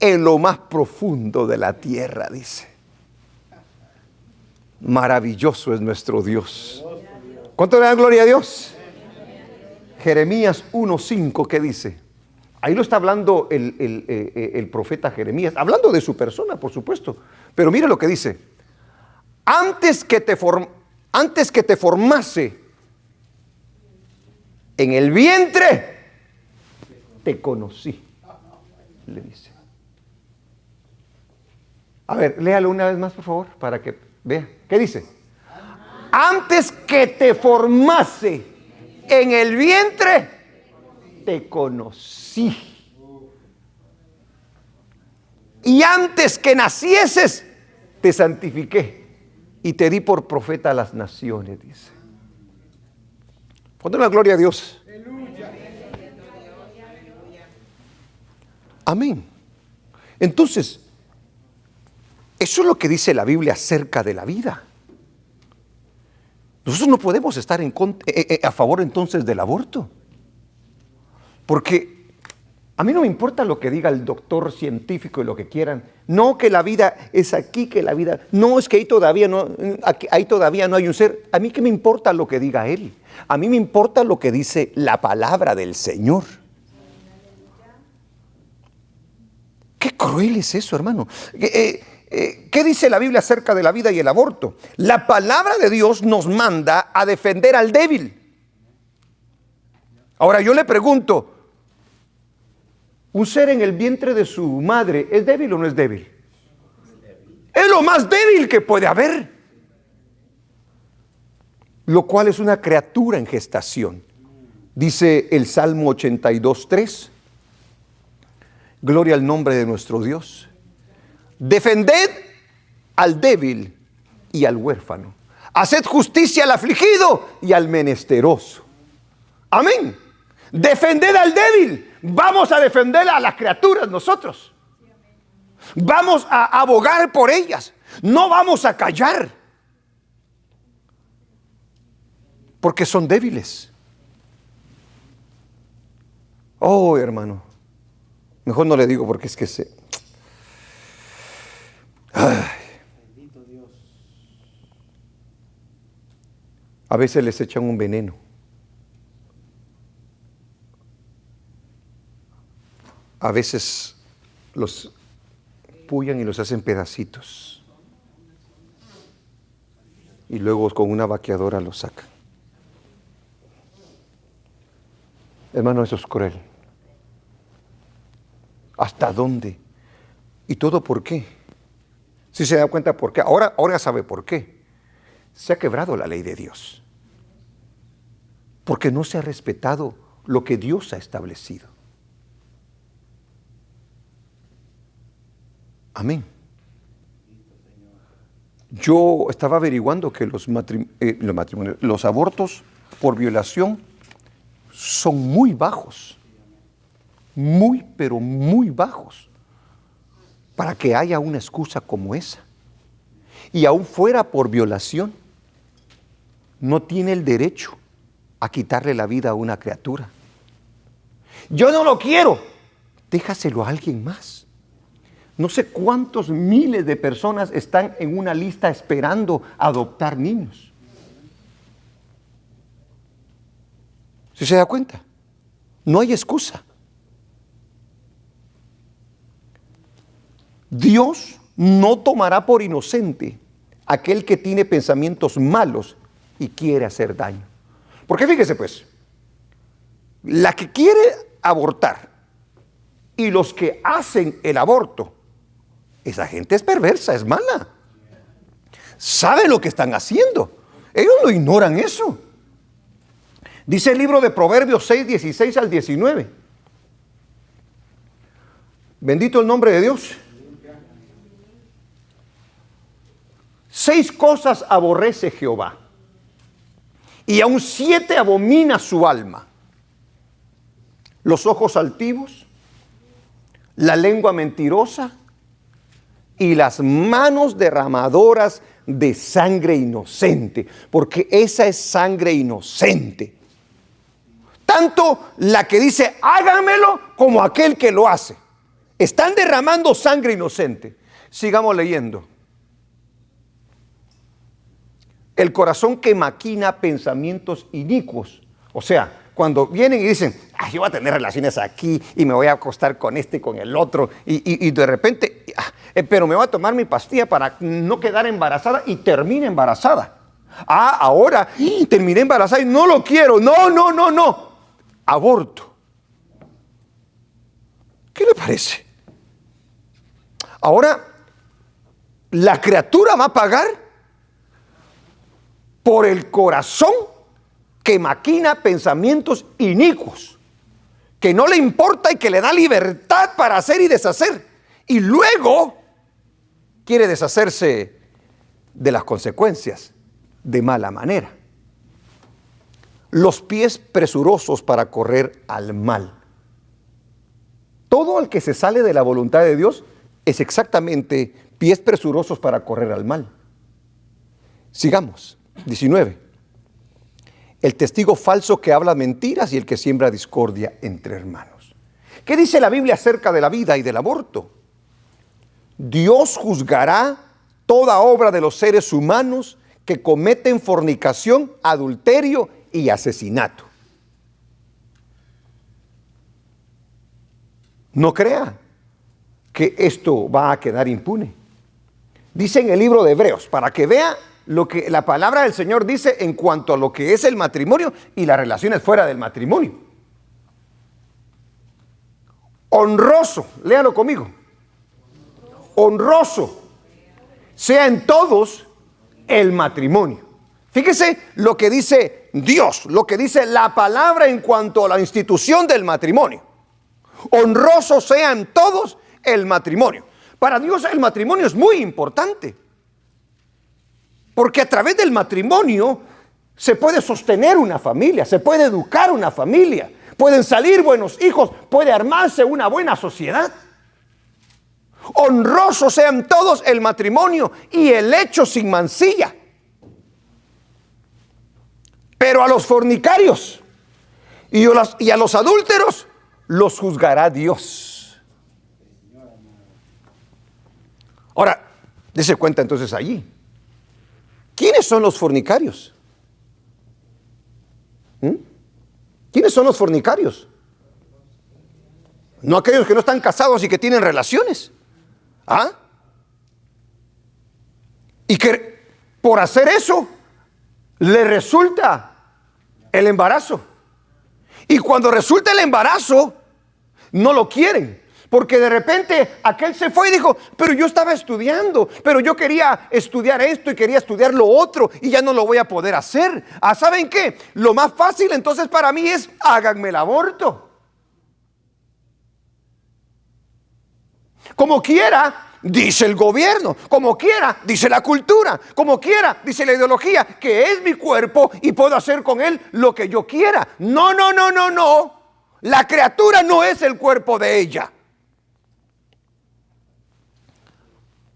en lo más profundo de la tierra, dice. Maravilloso es nuestro Dios. ¿Cuánto le dan gloria a Dios? Jeremías 1:5, ¿qué dice? Ahí lo está hablando el profeta Jeremías, hablando de su persona, por supuesto. Pero mire lo que dice: antes que te formase en el vientre, te conocí, le dice. A ver, léalo una vez más, por favor, para que vea. ¿Qué dice? Antes que te formase en el vientre, te conocí. Y antes que nacieses, te santifiqué y te di por profeta a las naciones, dice. Ponle la gloria a Dios. Amén. Entonces, eso es lo que dice la Biblia acerca de la vida. Nosotros no podemos estar a favor entonces del aborto. Porque a mí no me importa lo que diga el doctor científico y lo que quieran. No, que la vida es aquí, que la vida. No, es que ahí todavía no hay un ser. A mí qué me importa lo que diga él. A mí me importa lo que dice la palabra del Señor. Qué cruel es eso, hermano. ¿Qué dice la Biblia acerca de la vida y el aborto? La palabra de Dios nos manda a defender al débil. Ahora yo le pregunto, ¿un ser en el vientre de su madre es débil o no es débil? Es lo más débil que puede haber. Lo cual es una criatura en gestación. Dice el Salmo 82:3. Gloria al nombre de nuestro Dios. Defended al débil y al huérfano. Haced justicia al afligido y al menesteroso. Amén. Defended al débil. Vamos a defender a las criaturas nosotros. Vamos a abogar por ellas. No vamos a callar. porque son débiles. Oh, hermano, mejor no le digo porque es que se... Ay. A veces les echan un veneno. A veces los pullan y los hacen pedacitos. Y luego con una vaqueadora los sacan. Hermano, eso es cruel. ¿Hasta dónde? ¿Y todo por qué? Si se da cuenta por qué. Ahora sabe por qué. Se ha quebrado la ley de Dios. Porque no se ha respetado lo que Dios ha establecido. Amén. Yo estaba averiguando que los abortos por violación son muy bajos. Muy, pero muy bajos. Para que haya una excusa como esa. Y aún fuera por violación, no tiene el derecho a quitarle la vida a una criatura. Yo no lo quiero. Déjaselo a alguien más. No sé cuántos miles de personas están en una lista esperando adoptar niños. ¿Sí se da cuenta? No hay excusa. Dios no tomará por inocente aquel que tiene pensamientos malos y quiere hacer daño. Porque fíjese pues, la que quiere abortar y los que hacen el aborto, esa gente es perversa, es mala. Saben lo que están haciendo. Ellos no ignoran eso. Dice el libro de Proverbios 6, 16 al 19. Bendito el nombre de Dios. 6 cosas aborrece Jehová, y aún 7 abomina su alma: los ojos altivos, la lengua mentirosa y las manos derramadoras de sangre inocente, porque esa es sangre inocente. Tanto la que dice hágamelo como aquel que lo hace. Están derramando sangre inocente. Sigamos leyendo. El corazón que maquina pensamientos inicuos. O sea, cuando vienen y dicen, yo voy a tener relaciones aquí y me voy a acostar con este y con el otro, y de repente, pero me voy a tomar mi pastilla para no quedar embarazada, y termina embarazada. Ahora terminé embarazada y no lo quiero. No. Aborto. ¿Qué le parece? Ahora, la criatura va a pagar por el corazón que maquina pensamientos inicuos, que no le importa y que le da libertad para hacer y deshacer, y luego quiere deshacerse de las consecuencias de mala manera. Los pies presurosos para correr al mal. Todo el que se sale de la voluntad de Dios es exactamente pies presurosos para correr al mal. Sigamos. 19. El testigo falso que habla mentiras y el que siembra discordia entre hermanos. ¿Qué dice la Biblia acerca de la vida y del aborto? Dios juzgará toda obra de los seres humanos que cometen fornicación, adulterio y asesinato. No crea que esto va a quedar impune. Dice en el libro de Hebreos, para que vea lo que la palabra del Señor dice en cuanto a lo que es el matrimonio y las relaciones fuera del matrimonio. Honroso, léalo conmigo. Honroso sea en todos el matrimonio. Fíjese lo que dice Dios, lo que dice la palabra en cuanto a la institución del matrimonio. Honroso sea en todos el matrimonio. Para Dios el matrimonio es muy importante. Porque a través del matrimonio se puede sostener una familia, se puede educar una familia, pueden salir buenos hijos, puede armarse una buena sociedad. Honrosos sean todos el matrimonio y el hecho sin mancilla. Pero a los fornicarios y a los adúlteros los juzgará Dios. Ahora, dése cuenta entonces allí. ¿Quiénes son los fornicarios? ¿Quiénes son los fornicarios? No aquellos que no están casados y que tienen relaciones. ¿Ah? Y que por hacer eso le resulta el embarazo. Y cuando resulta el embarazo, no lo quieren. Porque de repente aquel se fue y dijo, pero yo estaba estudiando, pero yo quería estudiar esto y quería estudiar lo otro y ya no lo voy a poder hacer. ¿Saben qué? Lo más fácil entonces para mí es háganme el aborto. Como quiera, dice el gobierno, como quiera, dice la cultura, como quiera, dice la ideología, que es mi cuerpo y puedo hacer con él lo que yo quiera. No, no, no, no, no. La criatura no es el cuerpo de ella.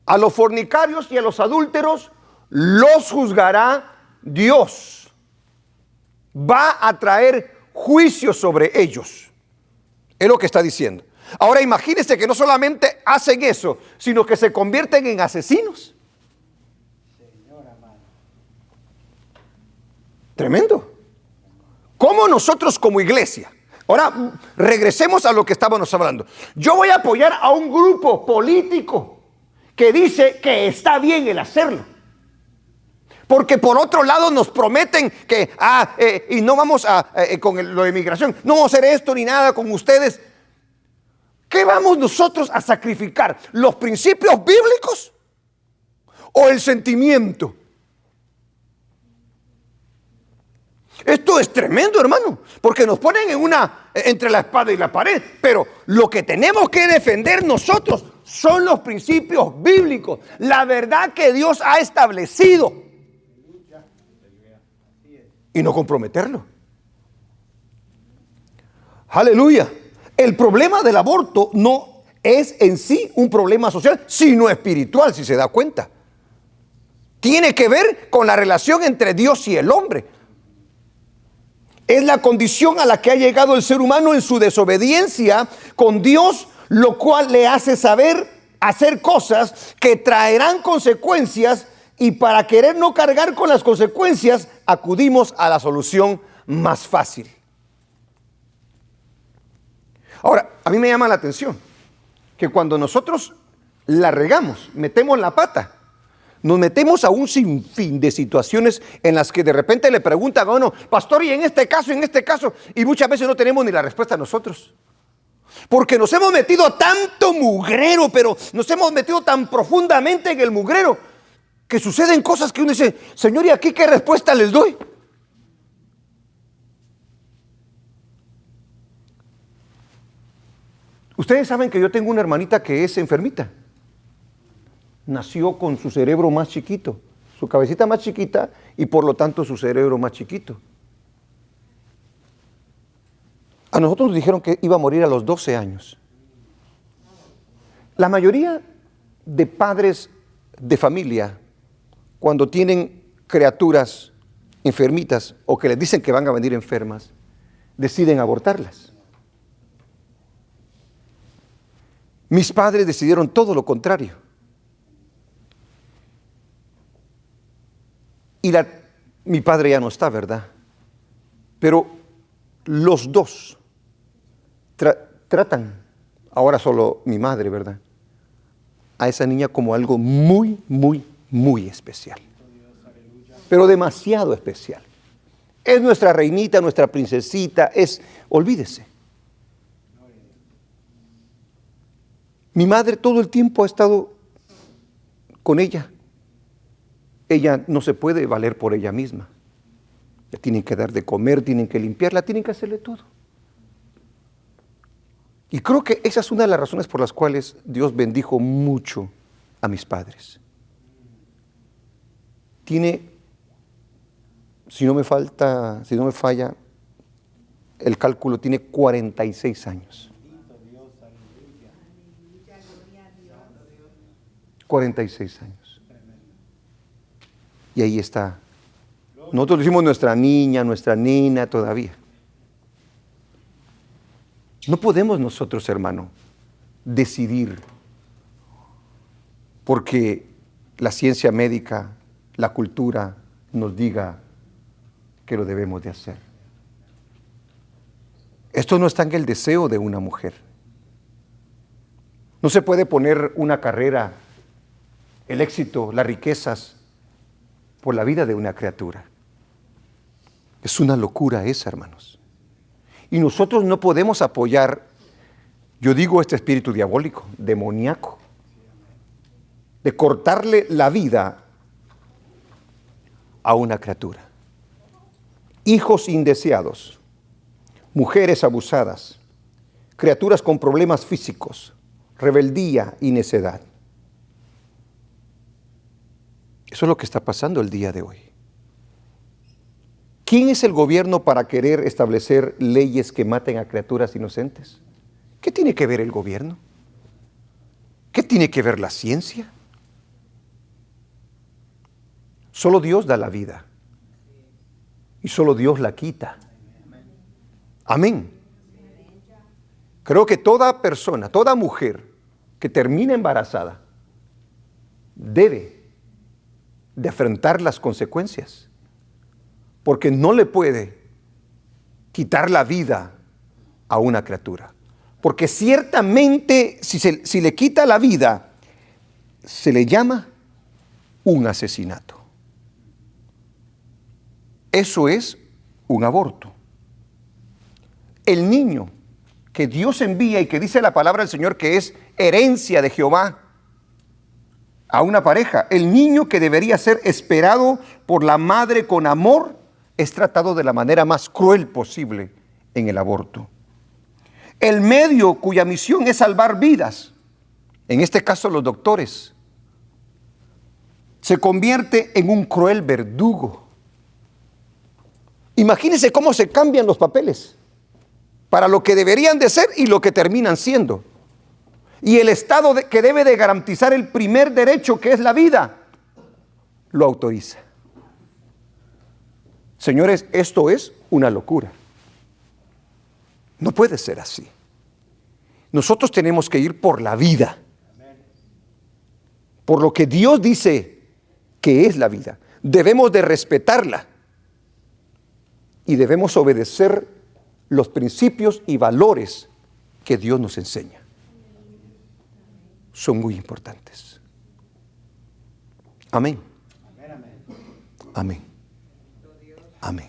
A los fornicarios y a los adúlteros los juzgará Dios. Va a traer juicio sobre ellos. Es lo que está diciendo. Ahora imagínense que no solamente hacen eso, sino que se convierten en asesinos. Tremendo. ¿Cómo nosotros como iglesia? Ahora regresemos a lo que estábamos hablando. Yo voy a apoyar a un grupo político que dice que está bien el hacerlo. Porque por otro lado nos prometen que y no vamos con lo de migración, no vamos a hacer esto ni nada con ustedes. ¿Qué vamos nosotros a sacrificar? ¿Los principios bíblicos o el sentimiento? Esto es tremendo, hermano, porque nos ponen entre la espada y la pared. Pero lo que tenemos que defender nosotros son los principios bíblicos, la verdad que Dios ha establecido, y no comprometerlo. Aleluya. El problema del aborto no es en sí un problema social, sino espiritual, si se da cuenta. Tiene que ver con la relación entre Dios y el hombre. Es la condición a la que ha llegado el ser humano en su desobediencia con Dios, lo cual le hace hacer cosas que traerán consecuencias, y para querer no cargar con las consecuencias, acudimos a la solución más fácil. Ahora, a mí me llama la atención que cuando nosotros la regamos, metemos la pata, nos metemos a un sinfín de situaciones en las que de repente le preguntan a uno, pastor, y en este caso, y muchas veces no tenemos ni la respuesta nosotros. Porque nos hemos metido a tanto mugrero, pero nos hemos metido tan profundamente en el mugrero, que suceden cosas que uno dice, Señor, ¿y aquí qué respuesta les doy? Ustedes saben que yo tengo una hermanita que es enfermita. Nació con su cerebro más chiquito, su cabecita más chiquita y por lo tanto su cerebro más chiquito. A nosotros nos dijeron que iba a morir a los 12 años. La mayoría de padres de familia, cuando tienen criaturas enfermitas o que les dicen que van a venir enfermas, deciden abortarlas. Mis padres decidieron todo lo contrario. Y mi padre ya no está, ¿verdad? Pero los dos tratan, ahora solo mi madre, ¿verdad?, a esa niña como algo muy, muy, muy especial. Pero demasiado especial. Es nuestra reinita, nuestra princesita, olvídese. Mi madre todo el tiempo ha estado con ella. Ella no se puede valer por ella misma. Le tienen que dar de comer, tienen que limpiarla, tienen que hacerle todo. Y creo que esa es una de las razones por las cuales Dios bendijo mucho a mis padres. Tiene, si no me falla el cálculo, tiene 46 años. 46 años. Y ahí está Nosotros decimos nuestra niña, nuestra nena todavía. No podemos nosotros, hermano, decidir porque la ciencia médica, la cultura nos diga que lo debemos de hacer. Esto no está en el deseo de una mujer. No se puede poner una carrera, el éxito, las riquezas, por la vida de una criatura. Es una locura esa, hermanos. Y nosotros no podemos apoyar, yo digo, este espíritu diabólico, demoníaco, de cortarle la vida a una criatura. Hijos indeseados, mujeres abusadas, criaturas con problemas físicos, rebeldía y necedad. Eso es lo que está pasando el día de hoy. ¿Quién es el gobierno para querer establecer leyes que maten a criaturas inocentes? ¿Qué tiene que ver el gobierno? ¿Qué tiene que ver la ciencia? Solo Dios da la vida y solo Dios la quita. Amén. Creo que toda persona, toda mujer que termine embarazada debe de afrontar las consecuencias, porque no le puede quitar la vida a una criatura, porque ciertamente si le quita la vida se le llama un asesinato. Eso es un aborto. El niño que Dios envía y que dice la palabra del Señor que es herencia de Jehová a una pareja, el niño que debería ser esperado por la madre con amor, es tratado de la manera más cruel posible en el aborto. El medio cuya misión es salvar vidas, en este caso los doctores, se convierte en un cruel verdugo. Imagínense cómo se cambian los papeles para lo que deberían de ser y lo que terminan siendo. Y el Estado que debe de garantizar el primer derecho, que es la vida, lo autoriza. Señores, esto es una locura. No puede ser así. Nosotros tenemos que ir por la vida, por lo que Dios dice que es la vida. Debemos de respetarla y debemos obedecer los principios y valores que Dios nos enseña. Son muy importantes. Amén. Amén. Amén.